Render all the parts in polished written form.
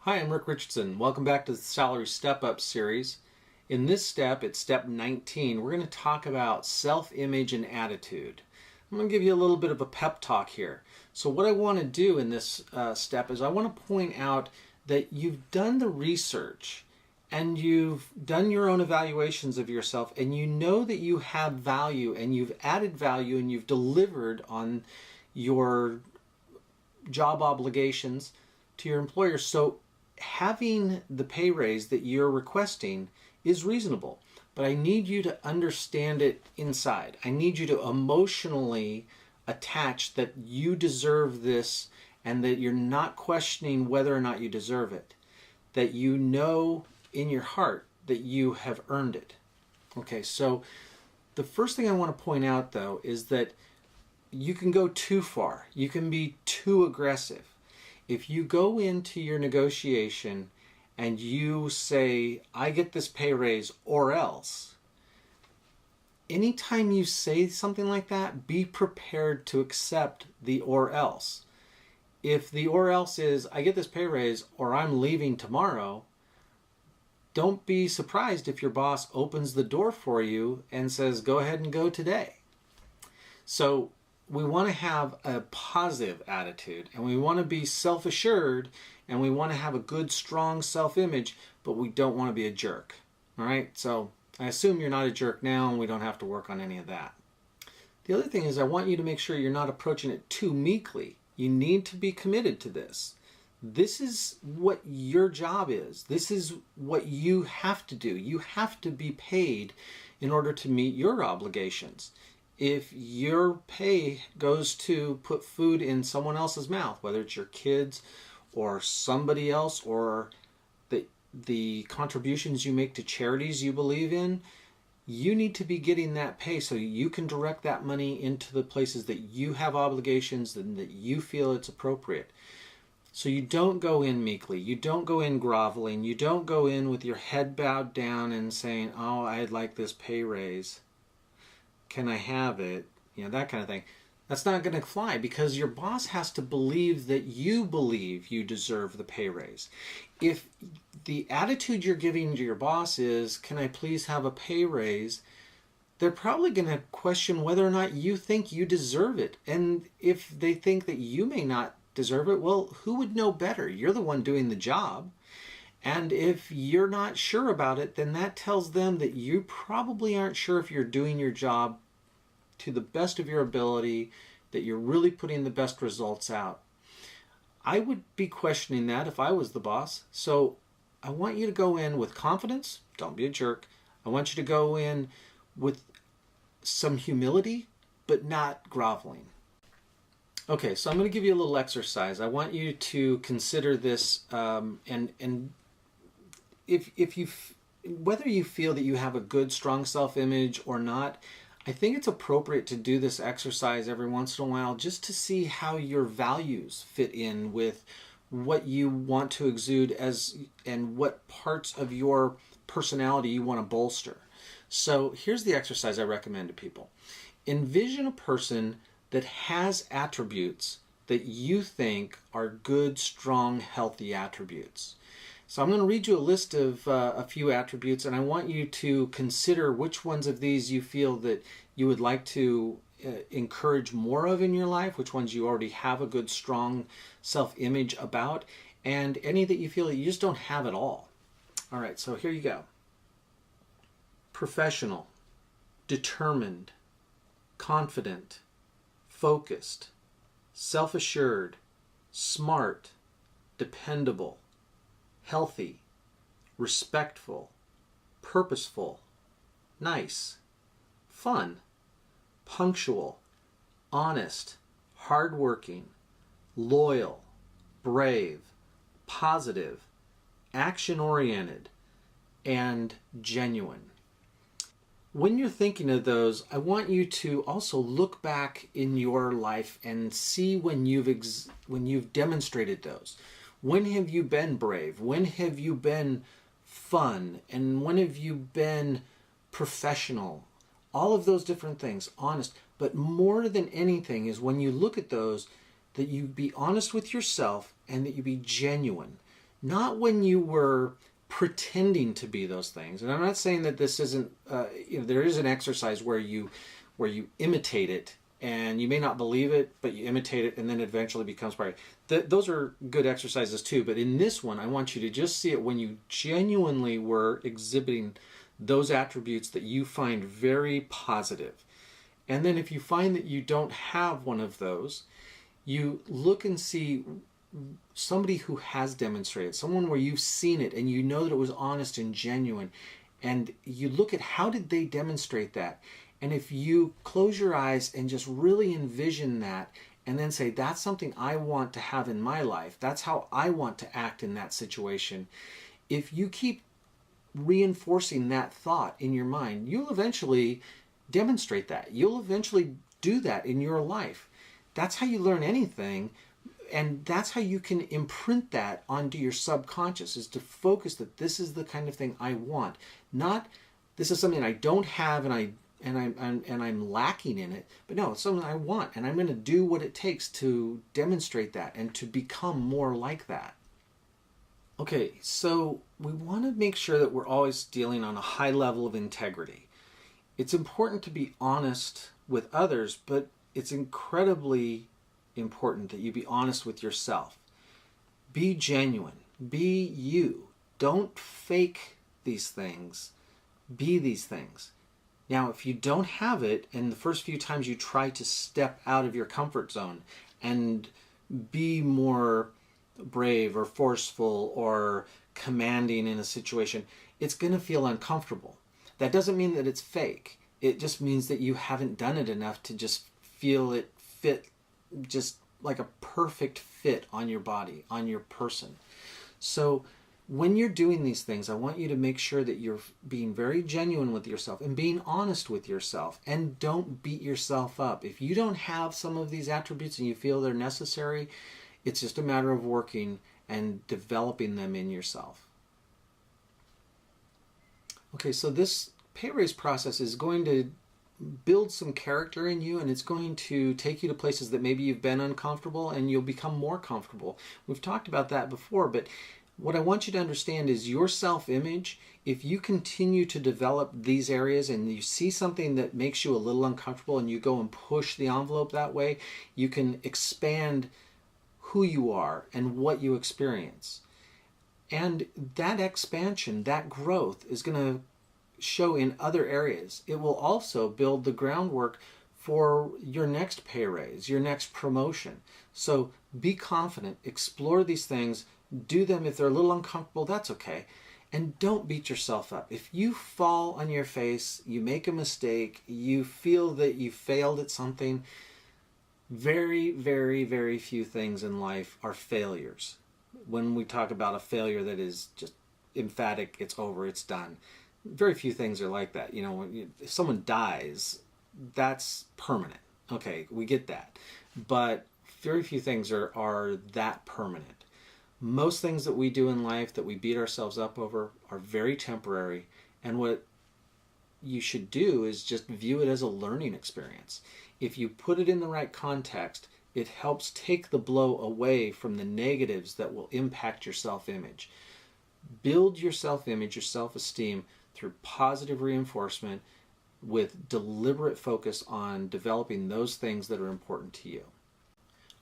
Hi, I'm Rick Richardson. Welcome back to the Salary Step Up series. In this step, it's step 19, we're going to talk about self-image and attitude. I'm going to give you a little bit of a pep talk here. So what I want to do in this step is I want to point out that you've done the research and you've done your own evaluations of yourself, and you know that you have value and you've added value and you've delivered on your job obligations to your employer. So having the pay raise that you're requesting is reasonable, but I need you to understand it inside. I need you to emotionally attach that you deserve this and that you're not questioning whether or not you deserve it, that you know in your heart that you have earned it. Okay, so the first thing I want to point out though is that you can go too far. You can be too aggressive. If you go into your negotiation and you say, I get this pay raise or else, anytime you say something like that, be prepared to accept the or else. If the or else is, I get this pay raise or I'm leaving tomorrow, don't be surprised if your boss opens the door for you and says, go ahead and go today. So we want to have a positive attitude, and we want to be self-assured, and we want to have a good, strong self-image, but we don't want to be a jerk. All right? So I assume you're not a jerk now, and we don't have to work on any of that. The other thing is I want you to make sure you're not approaching it too meekly. You need to be committed to this. This is what your job is. This is what you have to do. You have to be paid in order to meet your obligations. If your pay goes to put food in someone else's mouth, whether it's your kids or somebody else, or the contributions you make to charities you believe in, you need to be getting that pay so you can direct that money into the places that you have obligations and that you feel it's appropriate. So you don't go in meekly, you don't go in groveling, you don't go in with your head bowed down and saying, oh, I'd like this pay raise. Can I have it? You know, that kind of thing. That's not going to fly because your boss has to believe that you believe you deserve the pay raise. If the attitude you're giving to your boss is, can I please have a pay raise? They're probably going to question whether or not you think you deserve it. And if they think that you may not deserve it, well, who would know better? You're the one doing the job. And if you're not sure about it, then that tells them that you probably aren't sure if you're doing your job to the best of your ability, that you're really putting the best results out. I would be questioning that if I was the boss. So I want you to go in with confidence. Don't be a jerk. I want you to go in with some humility, but not groveling. Okay, so I'm going to give you a little exercise. I want you to consider this and if you, whether you feel that you have a good, strong self-image or not, I think it's appropriate to do this exercise every once in a while just to see how your values fit in with what you want to exude as and what parts of your personality you want to bolster. So here's the exercise I recommend to people. Envision a person that has attributes that you think are good, strong, healthy attributes. So I'm going to read you a list of a few attributes, and I want you to consider which ones of these you feel that you would like to encourage more of in your life, which ones you already have a good, strong self-image about, and any that you feel that you just don't have at all. All right, so here you go. Professional, determined, confident, focused, self-assured, smart, dependable, healthy, respectful, purposeful, nice, fun, punctual, honest, hardworking, loyal, brave, positive, action-oriented, and genuine. When you're thinking of those, I want you to also look back in your life and see when you've demonstrated those. When have you been brave? When have you been fun? And when have you been professional? All of those different things, honest. But more than anything is when you look at those, that you be honest with yourself and that you be genuine. not when you were pretending to be those things. And I'm not saying that this isn't, there is an exercise where you imitate it, and you may not believe it, but you imitate it, and then it eventually becomes part of it. Those are good exercises too, but in this one, I want you to just see it when you genuinely were exhibiting those attributes that you find very positive. And then if you find that you don't have one of those, you look and see somebody who has demonstrated, someone where you've seen it and you know that it was honest and genuine, and you look at how did they demonstrate that. And if you close your eyes and just really envision that, and then say, that's something I want to have in my life, that's how I want to act in that situation. If you keep reinforcing that thought in your mind, you'll eventually demonstrate that. You'll eventually do that in your life. That's how you learn anything. And that's how you can imprint that onto your subconscious, is to focus that this is the kind of thing I want. Not this is something I don't have and I'm lacking in it, but no, it's something I want, and I'm going to do what it takes to demonstrate that and to become more like that. Okay, so we want to make sure that we're always dealing on a high level of integrity. It's important to be honest with others, but it's incredibly important that you be honest with yourself. Be genuine. Be you. Don't fake these things. Be these things. Now, if you don't have it, and the first few times you try to step out of your comfort zone and be more brave or forceful or commanding in a situation, it's going to feel uncomfortable. That doesn't mean that it's fake. It just means that you haven't done it enough to just feel it fit, just like a perfect fit on your body, on your person. So when you're doing these things, I want you to make sure that you're being very genuine with yourself and being honest with yourself, and don't beat yourself up. If you don't have some of these attributes and you feel they're necessary, it's just a matter of working and developing them in yourself. Okay, so this pay raise process is going to build some character in you, and it's going to take you to places that maybe you've been uncomfortable, and you'll become more comfortable. We've talked about that before, but what I want you to understand is your self-image. If you continue to develop these areas and you see something that makes you a little uncomfortable and you go and push the envelope that way, you can expand who you are and what you experience. And that expansion, that growth is going to show in other areas. It will also build the groundwork for your next pay raise, your next promotion. So be confident, explore these things, do them. If they're a little uncomfortable, that's okay. And don't beat yourself up. If you fall on your face, you make a mistake, you feel that you failed at something, very, very, very few things in life are failures. When we talk about a failure that is just emphatic, it's over, it's done. Very few things are like that. You know, if someone dies, that's permanent. Okay, we get that. But very few things are that permanent. Most things that we do in life that we beat ourselves up over are very temporary, and what you should do is just view it as a learning experience. If you put it in the right context, it helps take the blow away from the negatives that will impact your self-image. Build your self-image, your self-esteem through positive reinforcement with deliberate focus on developing those things that are important to you.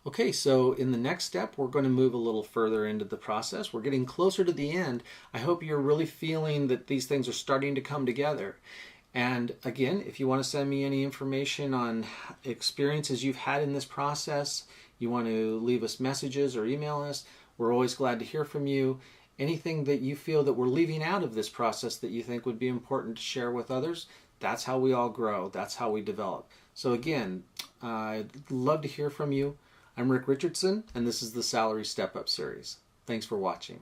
Okay, so in the next step, we're going to move a little further into the process. We're getting closer to the end. I hope you're really feeling that these things are starting to come together. And again, if you want to send me any information on experiences you've had in this process, you want to leave us messages or email us, we're always glad to hear from you. Anything that you feel that we're leaving out of this process that you think would be important to share with others, that's how we all grow. That's how we develop. So again, I'd love to hear from you. I'm Rick Richardson, and this is the Salary Step Up series. Thanks for watching.